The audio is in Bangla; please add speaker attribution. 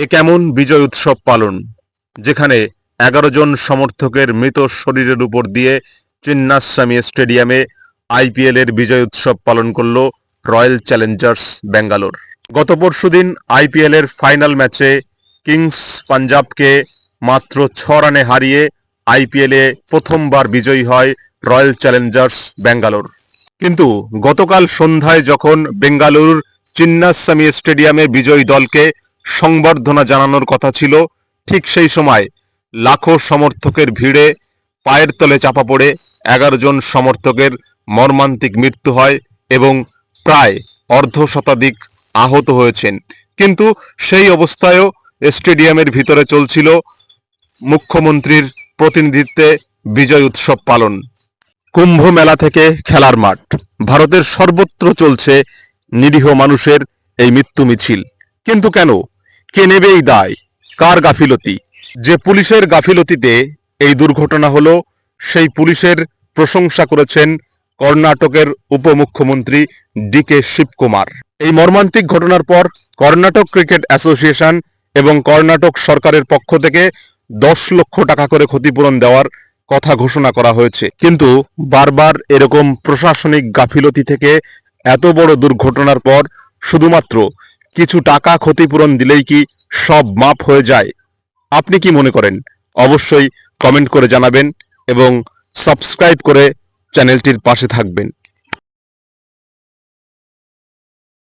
Speaker 1: এ কেমন বিজয় উৎসব পালন, যেখানে ১১ জন সমর্থকের মৃত শরীরের উপর দিয়ে চিন্নাস্বামী স্টেডিয়ামে আইপিএল এর বিজয় উৎসব পালন করল রয়্যাল চ্যালেঞ্জার্স ব্যাঙ্গালোর। গত পরশুদিন আইপিএল এর ফাইনাল ম্যাচে কিংস পাঞ্জাবকে মাত্র ৬ রানে হারিয়ে আইপিএল এ প্রথমবার বিজয়ী হয় রয়্যাল চ্যালেঞ্জার্স ব্যাঙ্গালোর। কিন্তু গতকাল সন্ধ্যায় যখন বেঙ্গালুরুর চিন্নাস্বামী স্টেডিয়ামে বিজয়ী দলকে সংবর্ধনা জানানোর কথা ছিল, ঠিক সেই সময় লাখো সমর্থকের ভিড়ে পায়ের তলে চাপা পড়ে ১১ জন সমর্থকের মর্মান্তিক মৃত্যু হয় এবং প্রায় অর্ধশতাধিক আহত হয়েছেন। কিন্তু সেই অবস্থায়ও স্টেডিয়ামের ভিতরে চলছিল মুখ্যমন্ত্রীর প্রতিনিধিত্বে বিজয় উৎসব পালন। কুম্ভ মেলা থেকে খেলার মাঠ, ভারতের সর্বত্র চলছে নিরীহ মানুষের এই মৃত্যু মিছিল। কিন্তু কেন? কে নেবে এই দায়? কার গাফিলতি? যে পুলিশের গাফিলতিতে এই দুর্ঘটনা হলো, সেই পুলিশের প্রশংসা করেছেন কর্ণাটকের উপমুখ্যমন্ত্রী ডি.কে শিবকুমার। এই মর্মান্তিক ঘটনার পর কর্ণাটক ক্রিকেট অ্যাসোসিয়েশন এবং কর্ণাটক সরকারের পক্ষ থেকে ১০ লক্ষ টাকা করে ক্ষতিপূরণ দেওয়ার কথা ঘোষণা করা হয়েছে। কিন্তু বারবার এরকম প্রশাসনিক গাফিলতি থেকে এত বড় দুর্ঘটনার পর শুধুমাত্র কিছু টাকা ক্ষতিপূরণ দিলেই কি সব মাপ হয়ে যায়? আপনি কি মনে করেন? অবশ্যই কমেন্ট করে জানাবেন এবং সাবস্ক্রাইব করে চ্যানেলটির পাশে থাকবেন।